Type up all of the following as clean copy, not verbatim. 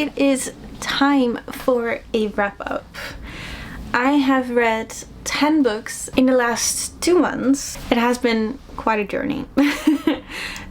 it is time for a wrap-up. I have read 10 books in the last 2 months. It has been quite a journey.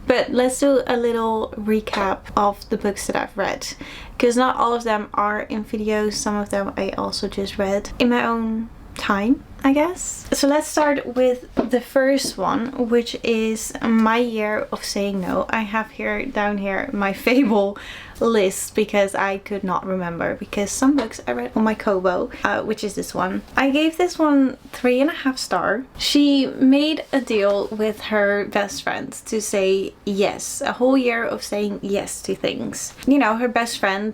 But let's do a little recap of the books that I've read, because not all of them are in videos. Some of them I also just read in my own time, I guess. So let's start with the first one, which is My Year of Saying No. I have down here my Fable list because I could not remember, because some books I read on my Kobo, which is this one. I gave this one 3.5 stars. She made a deal with her best friend to say yes, a whole year of saying yes to things. You know, her best friend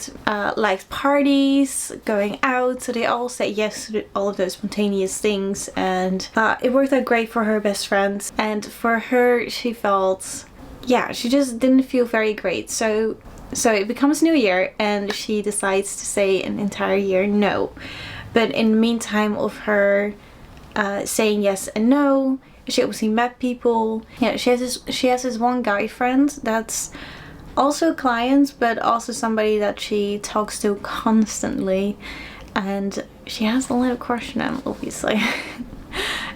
likes parties, going out, so they all say yes to all of those spontaneous things, and it worked out great for her best friend. And for her, she felt, yeah, she just didn't feel very great. So it becomes New Year and she decides to say an entire year no. But in the meantime of her saying yes and no, she obviously met people. Yeah, she has this one guy friend that's also a client, but also somebody that she talks to constantly, and she has a little crush on him, obviously.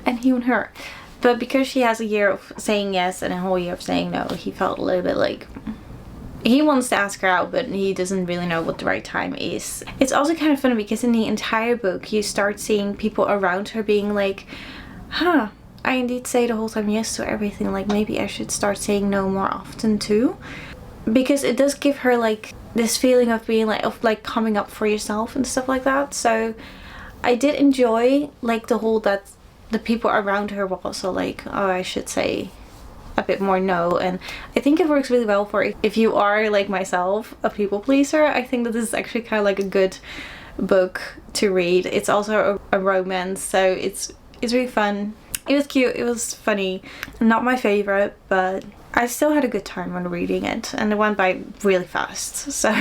And he on her. But because she has a year of saying yes and a whole year of saying no, he felt a little bit like he wants to ask her out, but he doesn't really know what the right time is. It's also kind of funny because in the entire book you start seeing people around her being like, huh, I indeed say the whole time yes to everything, like maybe I should start saying no more often too. Because it does give her like this feeling of being like coming up for yourself and stuff like that. So I did enjoy like the whole that the people around her were also like, oh, I should say a bit more no. And I think it works really well for if you are like myself, a people pleaser. I think that this is actually kind of like a good book to read. It's also a romance, so it's really fun. It was cute, it was funny. Not my favorite, but I still had a good time when reading it, and it went by really fast. So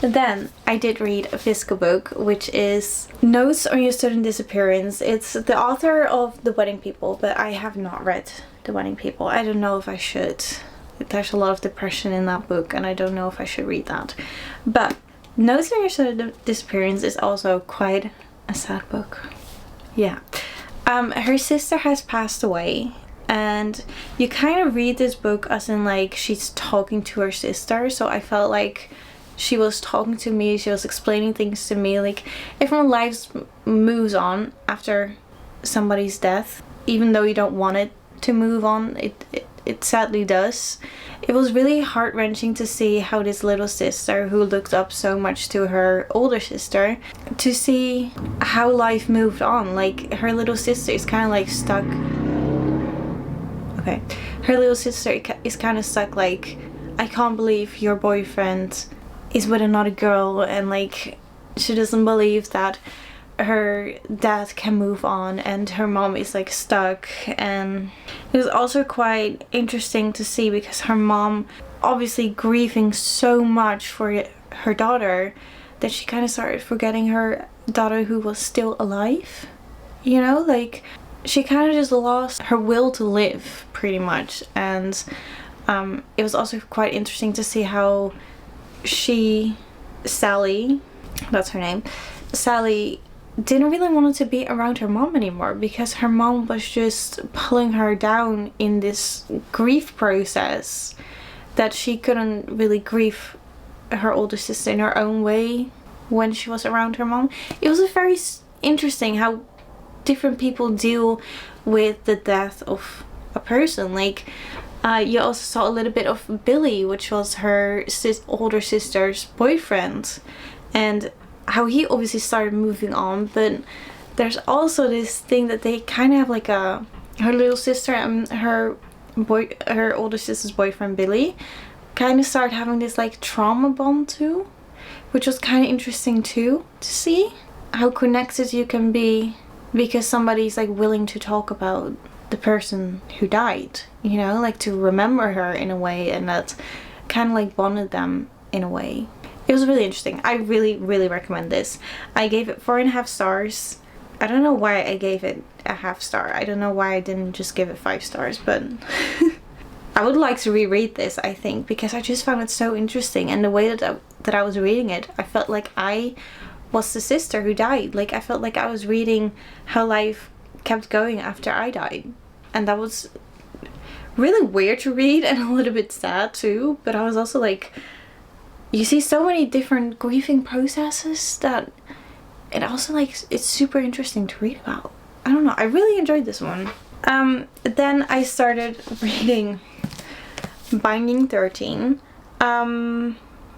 then I did read a physical book, which is Notes on Your Sudden Disappearance. It's the author of The Wedding People, but I have not read The Wedding People. I don't know if I should. There's a lot of depression in that book, and I don't know if I should read that. But Notes on Your Sudden Disappearance is also quite a sad book. Yeah. Her sister has passed away, and you kind of read this book as in like she's talking to her sister. So I felt like she was talking to me, she was explaining things to me. Like everyone's lives moves on after somebody's death, even though you don't want it to move on, it sadly does. It was really heart-wrenching to see how this little sister, who looked up so much to her older sister, to see how life moved on. Like her little sister is kind of like stuck. Okay, her little sister is kind of stuck like, I can't believe your boyfriend is with another girl, and like she doesn't believe that her dad can move on, and her mom is like stuck. And it was also quite interesting to see because her mom obviously grieving so much for her daughter that she kind of started forgetting her daughter who was still alive, you know, like she kind of just lost her will to live pretty much. And it was also quite interesting to see how Sally, that's her name, Sally didn't really want to be around her mom anymore, because her mom was just pulling her down in this grief process that she couldn't really grieve her older sister in her own way when she was around her mom. It was very interesting how different people deal with the death of a person. Like you also saw a little bit of Billy, which was her older sister's boyfriend, and how he obviously started moving on. But there's also this thing that they kind of have like her little sister and her older sister's boyfriend Billy kind of started having this like trauma bond too, which was kind of interesting too, to see how connected you can be because somebody's like willing to talk about the person who died, you know, like to remember her in a way, and that kind of like bonded them in a way. It was really interesting. I really, really recommend this. I gave it 4.5 stars. I don't know why I gave it a half star. I don't know why I didn't just give it 5 stars, but I would like to reread this, I think, because I just found it so interesting, and the way that that I was reading it, I felt like I was the sister who died. Like I felt like I was reading how life kept going after I died. And that was really weird to read and a little bit sad too. But I was also like, you see so many different grieving processes that it also like, it's super interesting to read about. I don't know, I really enjoyed this one. Then I started reading Binding 13.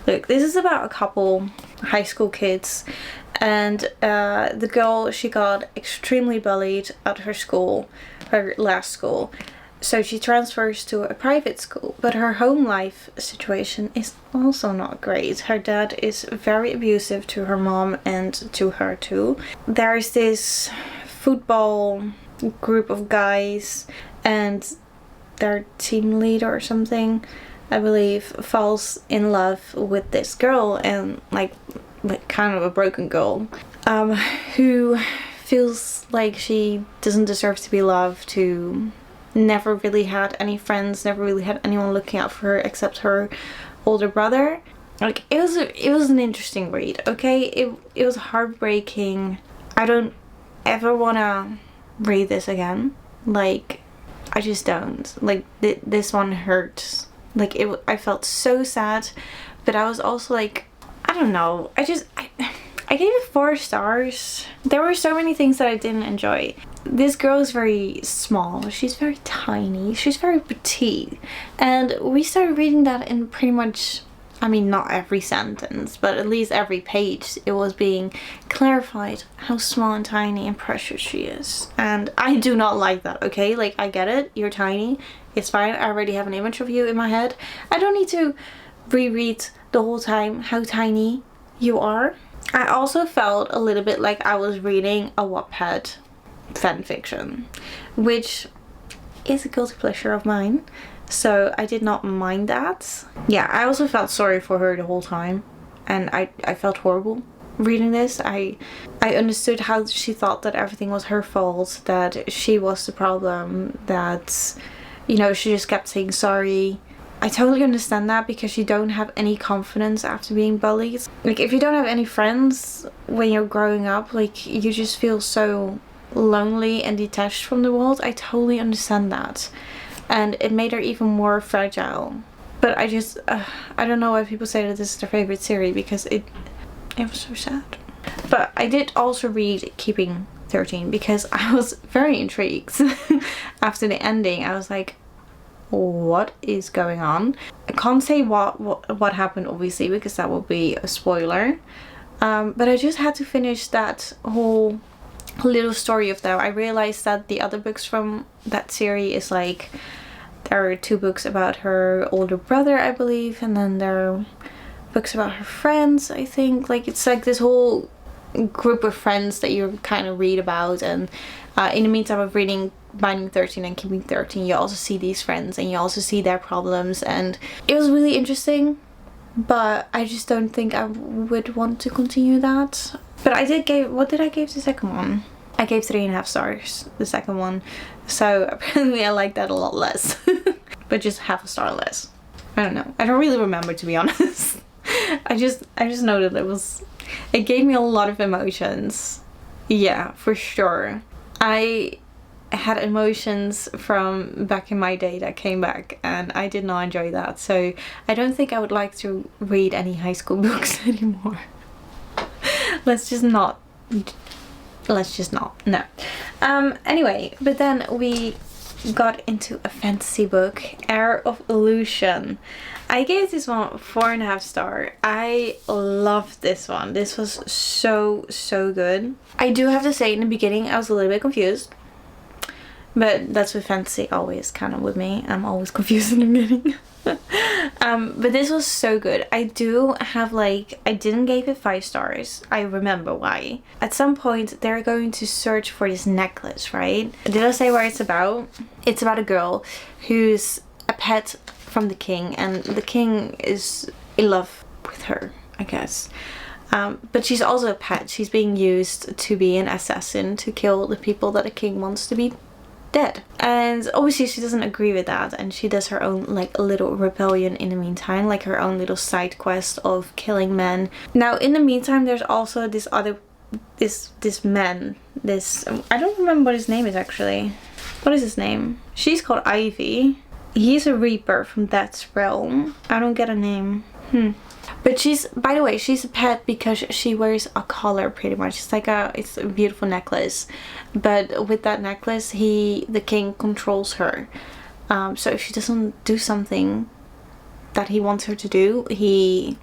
Look, this is about a couple high school kids, and the girl, she got extremely bullied at her school, her last school. So she transfers to a private school, but her home life situation is also not great. Her dad is very abusive to her mom and to her too. There's this football group of guys, and their team leader or something, I believe, falls in love with this girl, and like kind of a broken girl, who feels like she doesn't deserve to be loved, who never really had any friends, never really had anyone looking out for her except her older brother. Like it was an interesting read, okay? It was heartbreaking. I don't ever wanna read this again. Like I just don't. Like this one hurt. Like I felt so sad, but I was also like, I don't know. I gave it 4 stars. There were so many things that I didn't enjoy. This girl is very small. She's very tiny. She's very petite. And we started reading that in pretty much, I mean, not every sentence, but at least every page it was being clarified how small and tiny and precious she is. And I do not like that, okay? Like, I get it. You're tiny. It's fine. I already have an image of you in my head. I don't need to reread the whole time how tiny you are. I also felt a little bit like I was reading a Wattpad fanfiction, which is a guilty pleasure of mine, so I did not mind that. Yeah, I also felt sorry for her the whole time, and I felt horrible reading this. I understood how she thought that everything was her fault, that she was the problem, that, you know, she just kept saying sorry. I totally understand that, because you don't have any confidence after being bullied. Like, if you don't have any friends when you're growing up, like, you just feel so lonely and detached from the world. I totally understand that. And it made her even more fragile. But I just, I don't know why people say that this is their favorite series, because it was so sad. But I did also read Keeping 13, because I was very intrigued. After the ending, I was like, what is going on? I can't say what happened, obviously, because that would be a spoiler. But I just had to finish that whole little story of them. I realized that the other books from that series is like, there are 2 books about her older brother, I believe, and then there are books about her friends, I think. Like, it's like this whole group of friends that you kind of read about, and in the meantime of reading Binding 13 and Keeping 13, you also see these friends and you also see their problems, and it was really interesting, but I just don't think I would want to continue that. But I did give, what did I give the second one? I gave 3.5 stars, the second one, so apparently I like that a lot less. But just half a star less. I don't know, I don't really remember, to be honest. I just know that it gave me a lot of emotions. Yeah, for sure. I had emotions from back in my day that came back, and I did not enjoy that, so I don't think I would like to read any high school books anymore. Let's just not, no. Anyway, but then we got into a fantasy book, Heir of Illusion. I gave this one 4.5 stars. I loved this one. This was so good. I do have to say, in the beginning I was a little bit confused, but that's with fantasy always, kind of with me. I'm always confused in the beginning. But this was so good. I do have like, I didn't give it 5 stars. I remember why. At some point they're going to search for this necklace, right? Did I say what it's about? It's about a girl who's a pet from the king, and the king is in love with her, I guess. But she's also a pet. She's being used to be an assassin, to kill the people that the king wants to be dead. And obviously she doesn't agree with that, and she does her own like little rebellion in the meantime, like her own little side quest of killing men. Now in the meantime there's also this other this man, this I don't remember what his name is actually. What is his name? She's called Ivy. He's a reaper from that realm. I don't get a name. But she's, by the way, she's a pet because she wears a collar pretty much. It's a beautiful necklace. But with that necklace, the king controls her. So if she doesn't do something that he wants her to do, he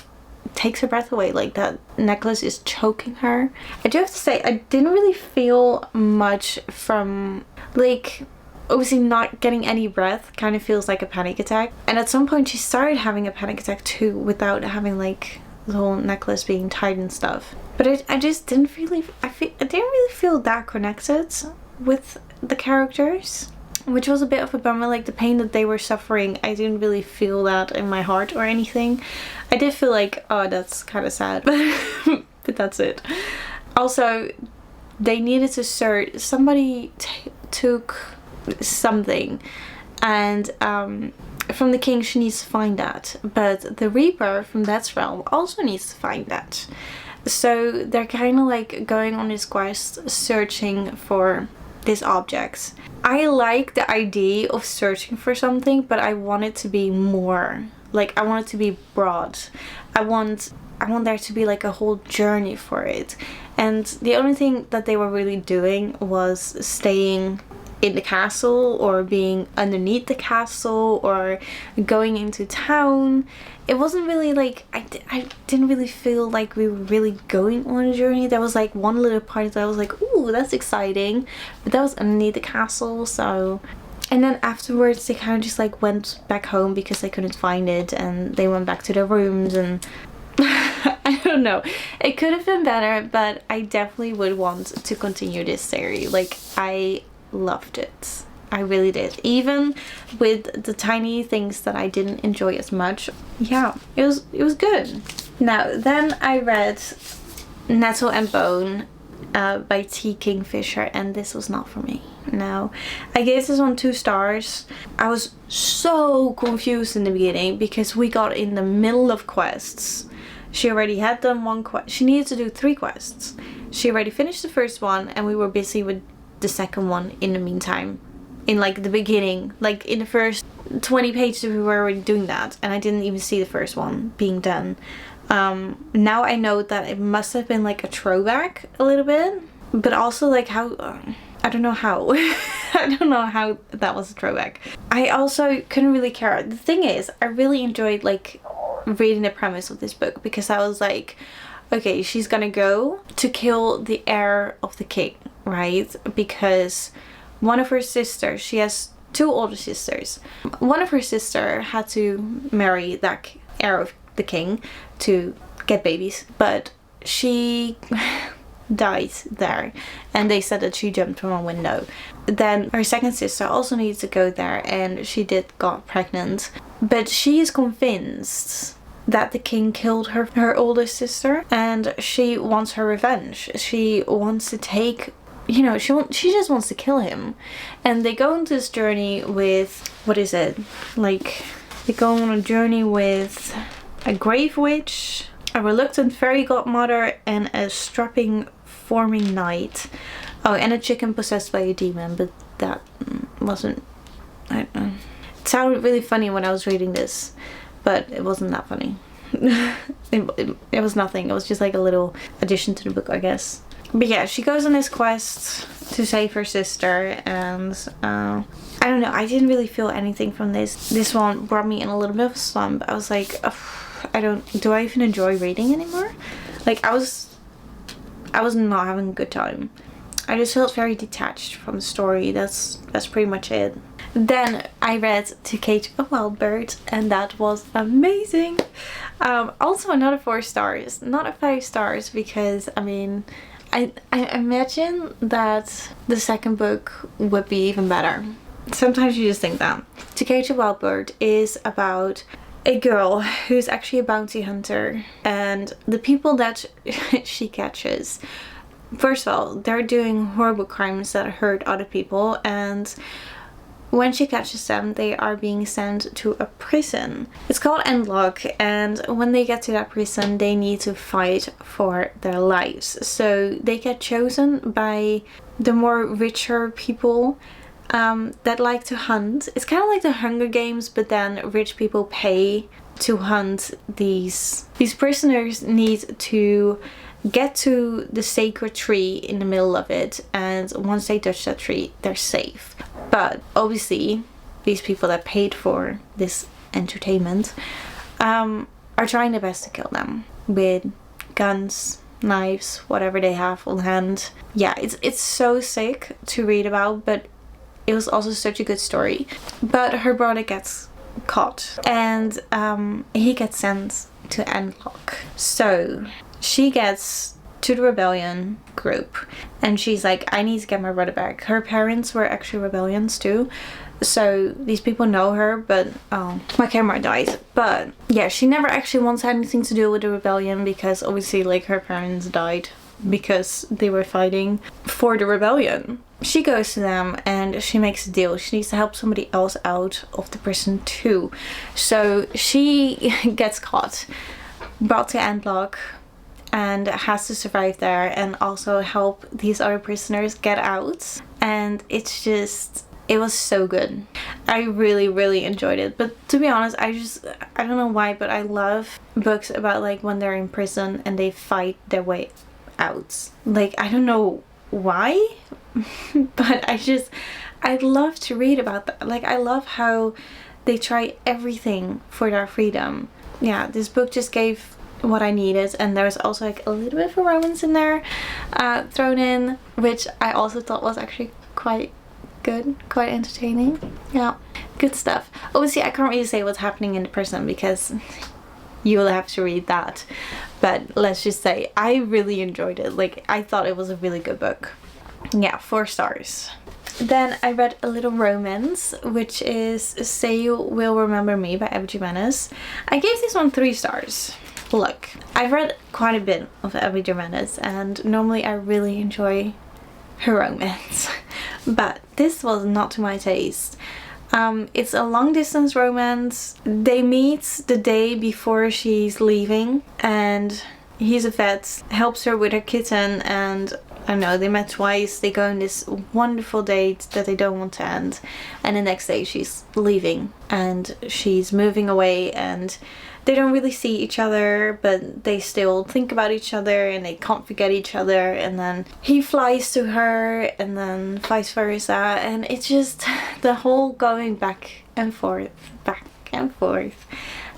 takes her breath away. Like, that necklace is choking her. I do have to say, I didn't really feel much from, like, obviously not getting any breath kind of feels like a panic attack. And at some point she started having a panic attack too, without having like the whole necklace being tied and stuff. But I just didn't really, I didn't really feel that connected with the characters, which was a bit of a bummer. Like the pain that they were suffering, I didn't really feel that in my heart or anything. I did feel like, oh, that's kind of sad, but that's it. Also, they needed to search, somebody took something, and from the king she needs to find that, but the reaper from that realm also needs to find that. So they're kind of like going on this quest searching for these objects. I like the idea of searching for something, but I want it to be more, like I want it to be broad. I want there to be like a whole journey for it, and the only thing that they were really doing was staying in the castle or being underneath the castle or going into town. It wasn't really like, I didn't really feel like we were really going on a journey. There was like one little part that I was like, ooh, that's exciting, but that was underneath the castle. So, and then afterwards they kind of just like went back home because they couldn't find it, and they went back to their rooms, and I don't know, it could have been better, but I definitely would want to continue this series. Like, I loved it. I really did. Even with the tiny things that I didn't enjoy as much. Yeah, it was good. Now, then I read Nettle and Bone by T. Kingfisher, and this was not for me. No. I gave this one 2 stars. I was so confused in the beginning because we got in the middle of quests. She already had done 1 quest. She needed to do 3 quests. She already finished the first one, and we were busy with the second one in the meantime. In like the beginning, like in the first 20 pages we were already doing that, and I didn't even see the first one being done. Now I know that it must have been like a throwback a little bit, but also like how I don't know how I don't know how that was a throwback. I also couldn't really care. The thing is, I really enjoyed like reading the premise of this book, because I was like, okay, she's gonna go to kill the heir of the king, right? Because one of her sisters, she has 2 older sisters. One of her sister had to marry that heir of the king to get babies, but she died there, and they said that she jumped from a window. Then her second sister also needs to go there, and she got pregnant, but she is convinced that the king killed her older sister, and she wants her revenge. She wants to take, you know, she just wants to kill him. And they go on this journey with, what is it, like they go on a journey with a grave witch, a reluctant fairy godmother, and a strapping forming knight. Oh, and a chicken possessed by a demon, but that wasn't, I don't know. It sounded really funny when I was reading this, but it wasn't that funny. it was nothing. It was just like a little addition to the book, I guess. But yeah, she goes on this quest to save her sister, and I don't know, I didn't really feel anything from this. This one brought me in a little bit of a slump. I was like, do I even enjoy reading anymore? Like, I was not having a good time. I just felt very detached from the story. That's pretty much it. Then I read To Cage a Wild Bird, and that was amazing. Also another 4 stars, not a 5 stars, because I mean, I imagine that the second book would be even better. Sometimes you just think that. To Cage a Wild Bird is about a girl who's actually a bounty hunter, and the people that she catches first of all, they're doing horrible crimes that hurt other people, and when she catches them, they are being sent to a prison. It's called Endlock, and when they get to that prison, they need to fight for their lives. So they get chosen by the more richer people that like to hunt. It's kind of like the Hunger Games, but then rich people pay to hunt these prisoners. Need to get to the sacred tree in the middle of it, and once they touch that tree, they're safe. But obviously these people that paid for this entertainment are trying their best to kill them with guns, knives, whatever they have on hand. Yeah, it's so sick to read about, but it was also such a good story. But her brother gets caught, and he gets sent to Endlock. So she gets to the rebellion group, and she's like, I need to get my brother back. Her parents were actually rebellions too, so these people know her, but my camera died. But yeah, she never actually wants anything to do with the rebellion, because obviously like her parents died because they were fighting for the rebellion. She goes to them and she makes a deal. She needs to help somebody else out of the prison too. So she gets caught, brought to Endlock, and has to survive there and also help these other prisoners get out. And it's just, it was so good. I really enjoyed it. But to be honest, I don't know why, but I love books about like when they're in prison and they fight their way out. Like, I don't know why, but I love to read about that. Like, I love how they try everything for their freedom. Yeah, this book just gave what I needed, and there was also like a little bit of a romance in there thrown in, which I also thought was actually quite good, quite entertaining. Yeah, good stuff. Obviously I can't really say what's happening in the prison because you will have to read that, but let's just say I really enjoyed it. Like, I thought it was a really good book. Yeah, 4 stars. Then I read a little romance, which is Say You Will Remember Me by Abby Jimenez. I gave this one 3 stars. Look, I've read quite a bit of Abby Jimenez, and normally I really enjoy her romance, but this was not to my taste. It's a long distance romance. They meet the day before she's leaving, and he's a vet, helps her with her kitten, and I don't know, they met twice. They go on this wonderful date that they don't want to end, and the next day she's leaving and she's moving away, and they don't really see each other, but they still think about each other and they can't forget each other. And then he flies to her and then vice versa, and it's just the whole going back and forth.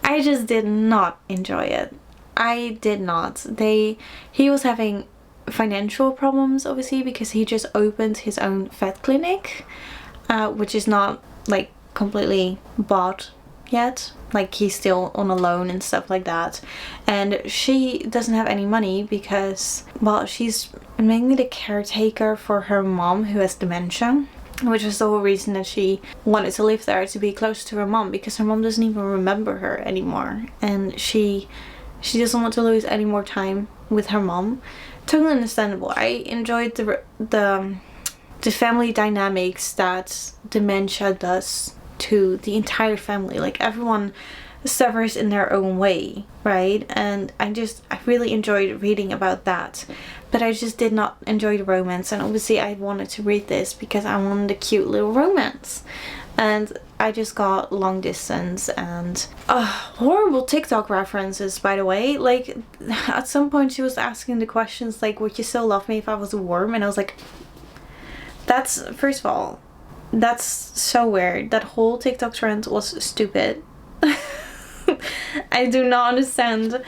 I just did not enjoy it. I did not. He was having financial problems, obviously, because he just opened his own vet clinic, which is not like completely bought yet. Like, he's still on a loan and stuff like that, and she doesn't have any money because, well, she's mainly the caretaker for her mom who has dementia, which was the whole reason that she wanted to live there, to be close to her mom, because her mom doesn't even remember her anymore, and she doesn't want to lose any more time with her mom. Totally understandable. I enjoyed the family dynamics that dementia does to the entire family. Like, everyone suffers in their own way, right? And I really enjoyed reading about that, but I just did not enjoy the romance. And obviously I wanted to read this because I wanted a cute little romance, and I just got long distance and horrible TikTok references, by the way. Like, at some point she was asking the questions like, would you still love me if I was a worm? And I was like, that's, first of all, that's so weird. That whole TikTok trend was stupid. I do not understand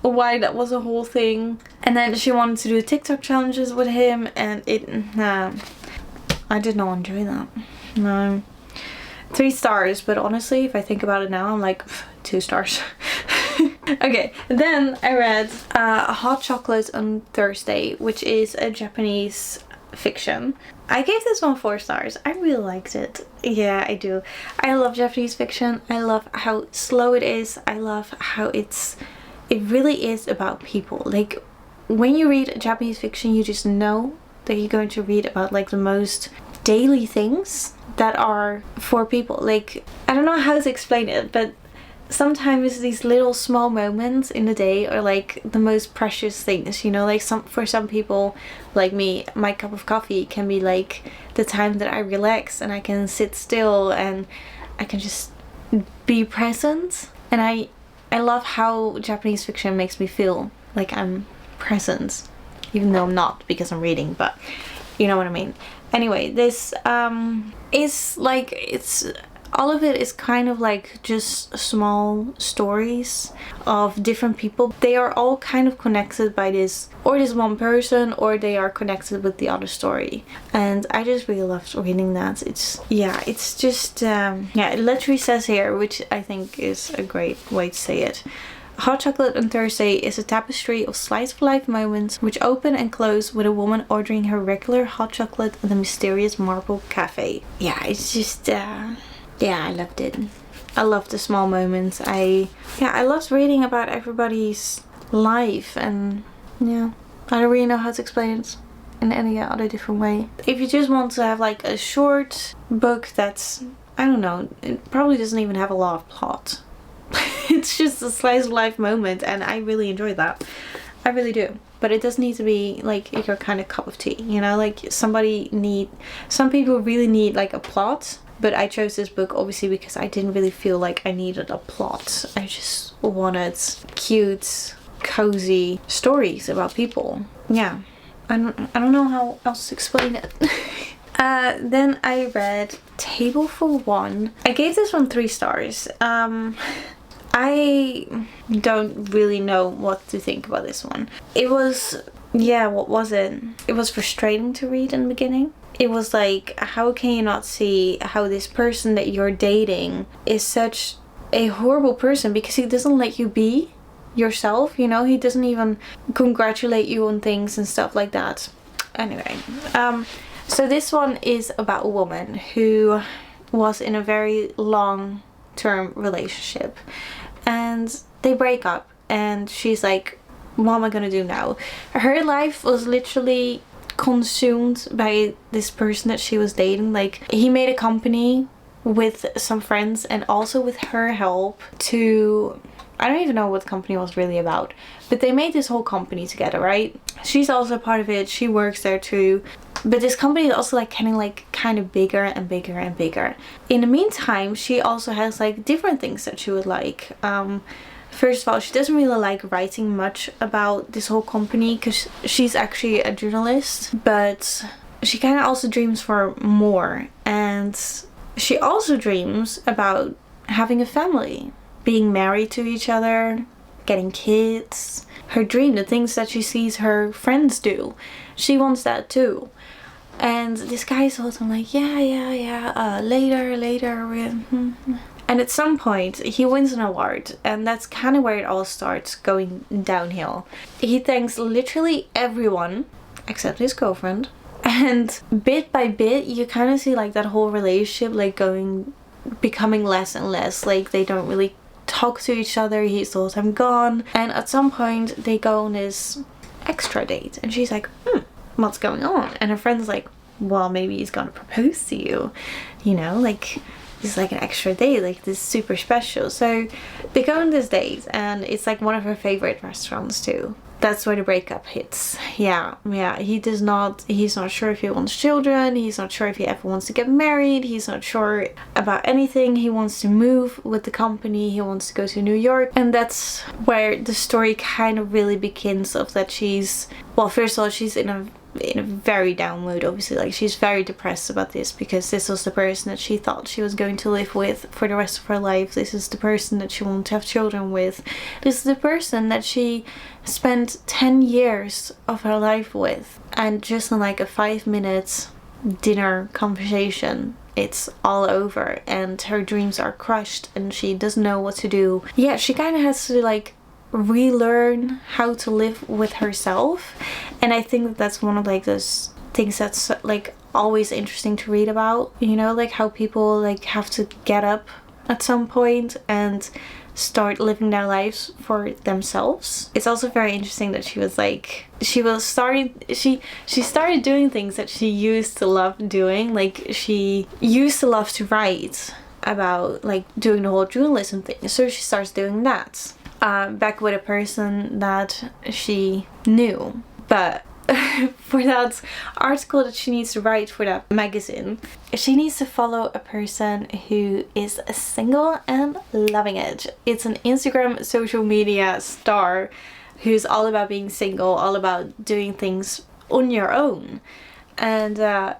why that was a whole thing. And then she wanted to do TikTok challenges with him, and I did not enjoy that. No. 3 stars, but honestly, if I think about it now, I'm like 2 stars. Okay, then I read Hot Chocolate on Thursday, which is a Japanese fiction. I gave this one 4 stars. I really liked it. Yeah, I do. I love Japanese fiction. I love how slow it is. I love how it really is about people. Like, when you read Japanese fiction, you just know that you're going to read about like the most daily things that are for people. Like, I don't know how to explain it, but sometimes these little small moments in the day are like the most precious things, you know, like for some people like me, my cup of coffee can be like the time that I relax and I can sit still and I can just be present. And I love how Japanese fiction makes me feel like I'm present, even though I'm not because I'm reading, but you know what I mean. Anyway, this is like, it's all of it is kind of like just small stories of different people. They are all kind of connected by this one person, or they are connected with the other story. And I just really loved reading that. It's just it literally says here, which I think is a great way to say it. Hot Chocolate on Thursday is a tapestry of slice of life moments which open and close with a woman ordering her regular hot chocolate at the mysterious marble cafe. Yeah, it's just yeah, I loved it. I loved the small moments. I loved reading about everybody's life, and yeah, I don't really know how to explain it in any other different way. If you just want to have like a short book that's, I don't know, it probably doesn't even have a lot of plot. It's just a slice of life moment, and I really enjoy that. I really do. But it does need to be like your kind of cup of tea, you know, like some people really need like a plot. But I chose this book obviously because I didn't really feel like I needed a plot. I just wanted cute, cozy stories about people. Yeah, I don't know how else to explain it. Then I read Table for One. I gave this one 3 stars. I don't really know what to think about this one. It was, what was it? It was frustrating to read in the beginning. It was like, how can you not see how this person that you're dating is such a horrible person, because he doesn't let you be yourself, you know? He doesn't even congratulate you on things and stuff like that. Anyway, so this one is about a woman who was in a very long-term relationship, and they break up, and she's like, what am I gonna do now? Her life was literally consumed by this person that she was dating. Like, he made a company with some friends and also with her help to, I don't even know what the company was really about, but they made this whole company together, right? She's also part of it, she works there too, but this company is also like kind of bigger and bigger and bigger. In the meantime, she also has like different things that she would like. First of all, she doesn't really like writing much about this whole company because she's actually a journalist, but she kind of also dreams for more, and she also dreams about having a family, being married to each other, getting kids. Her dream, the things that she sees her friends do, she wants that too. And this guy is also like, later. And at some point, he wins an award, and that's kind of where it all starts going downhill. He thanks literally everyone, except his girlfriend. And bit by bit, you kind of see like that whole relationship like becoming less and less. Like, they don't really talk to each other, he's the whole time gone. And at some point, they go on this extra date, and she's like, what's going on? And her friend's like, well, maybe he's gonna propose to you, you know, like, it's like an extra date, like this super special. So they go on this date, and it's like one of her favorite restaurants too. That's where the breakup hits. Yeah, he's not sure if he wants children, he's not sure if he ever wants to get married, he's not sure about anything. He wants to move with the company, he wants to go to New York. And that's where the story kind of really begins, of that she's, well, first of all, she's in a very down mood, obviously. Like, she's very depressed about this, because this was the person that she thought she was going to live with for the rest of her life. This is the person that she wanted to have children with. This is the person that she spent 10 years of her life with, and just in like a 5-minute dinner conversation, it's all over, and her dreams are crushed, and she doesn't know what to do. Yeah, she kind of has to like relearn how to live with herself. And I think that that's one of like those things that's like always interesting to read about, you know, like how people like have to get up at some point and start living their lives for themselves. It's also very interesting that she was like, she started doing things that she used to love doing. Like she used to love to write about like doing the whole journalism thing, so she starts doing that back with a person that she knew. But for that article that she needs to write for that magazine, she needs to follow a person who is single and loving it. It's an Instagram social media star who's all about being single, all about doing things on your own. And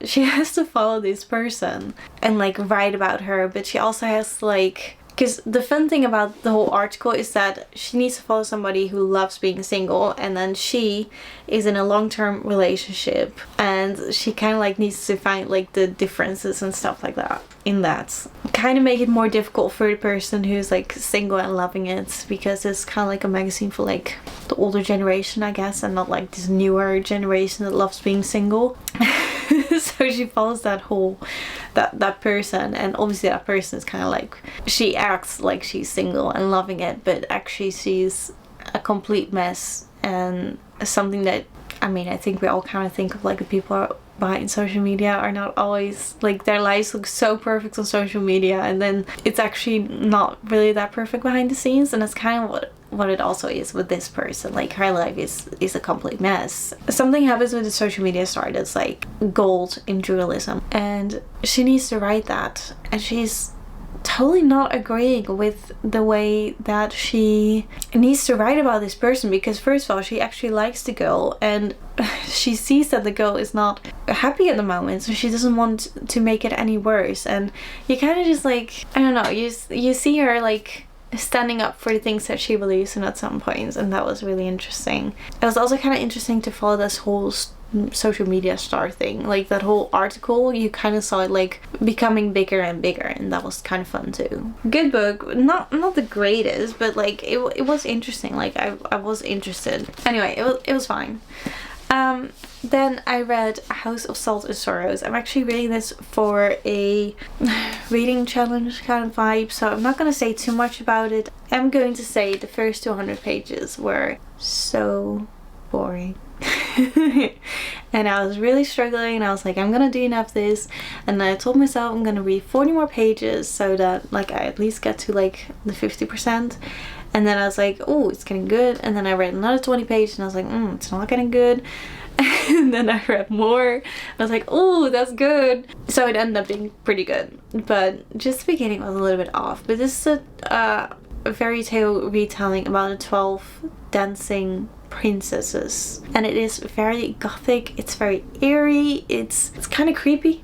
she has to follow this person and like write about her, but she also has to like, because the fun thing about the whole article is that she needs to follow somebody who loves being single, and then she is in a long-term relationship, and she kind of like needs to find like the differences and stuff like that in that. Kind of make it more difficult for the person who's like single and loving it, because it's kind of like a magazine for like the older generation, I guess, and not like this newer generation that loves being single. So she follows that whole that person, and obviously that person is kind of like, she acts like she's single and loving it, but actually she's a complete mess. And something that, I mean, I think we all kind of think of like the people behind social media are not always like, their lives look so perfect on social media, and then it's actually not really that perfect behind the scenes. And that's kind of what it also is with this person. Like her life is a complete mess. Something happens with the social media star that's like gold in journalism, and she needs to write that, and she's totally not agreeing with the way that she needs to write about this person, because first of all, she actually likes the girl, and she sees that the girl is not happy at the moment, so she doesn't want to make it any worse. And you kind of just like, I don't know, you see her like standing up for the things that she believes in at some points, and that was really interesting. It was also kind of interesting to follow this whole social media star thing. Like that whole article, you kind of saw it like becoming bigger and bigger, and that was kind of fun too. Good book, not the greatest, but like it was interesting. Like I was interested. Anyway, it was fine. Then I read House of Salt and Sorrows. I'm actually reading this for a reading challenge kind of vibe, so I'm not going to say too much about it. I'm going to say the first 200 pages were so boring. And I was really struggling, and I was like, I'm gonna do enough of this, and I told myself I'm gonna read 40 more pages so that like I at least get to like the 50%. And then I was like, oh, it's getting good. And then I read another 20 pages, and I was like, it's not getting good. And then I read more. I was like, oh, that's good. So it ended up being pretty good. But just the beginning was a little bit off. But this is a fairy tale retelling about the 12 dancing princesses. And it is very gothic. It's very eerie. It's kind of creepy.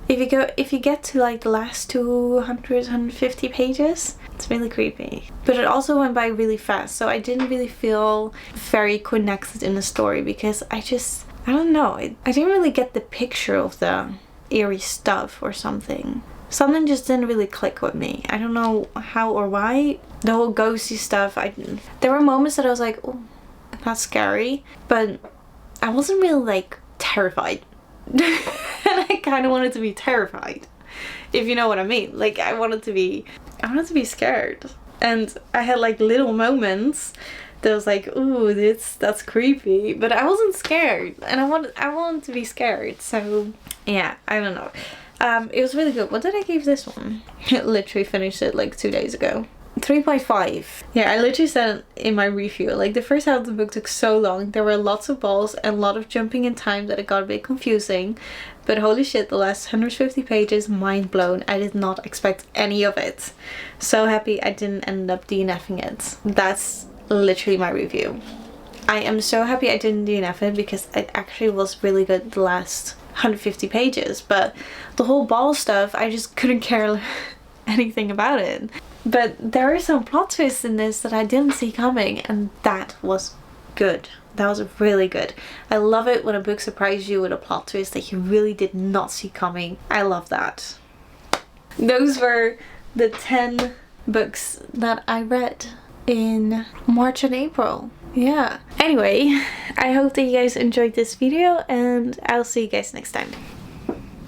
If you get to like the last 150 pages, it's really creepy. But it also went by really fast, so I didn't really feel very connected in the story, because I don't know, I didn't really get the picture of the eerie stuff or something. Something just didn't really click with me. I don't know how or why. The whole ghosty stuff, there were moments that I was like, oh, that's scary, but I wasn't really like terrified. And I kind of wanted to be terrified, if you know what I mean. Like I wanted to be scared, and I had like little moments that was like, ooh, that's creepy, but I wasn't scared, and I wanted to be scared. So yeah, I don't know. It was really good. What did I give this one? Literally finished it like 2 days ago. 3.5. Yeah, I literally said it in my review, like the first half of the book took so long. There were lots of balls and a lot of jumping in time that it got a bit confusing, but holy shit, the last 150 pages, mind blown. I did not expect any of it. So happy I didn't end up DNFing it. That's literally my review. I am so happy I didn't DNF it, because it actually was really good the last 150 pages, but the whole ball stuff, I just couldn't care anything about it. But there are some plot twists in this that I didn't see coming, and that was good. That was really good. I love it when a book surprises you with a plot twist that you really did not see coming. I love that. Those were the 10 books that I read in March and April. Yeah. Anyway, I hope that you guys enjoyed this video, and I'll see you guys next time.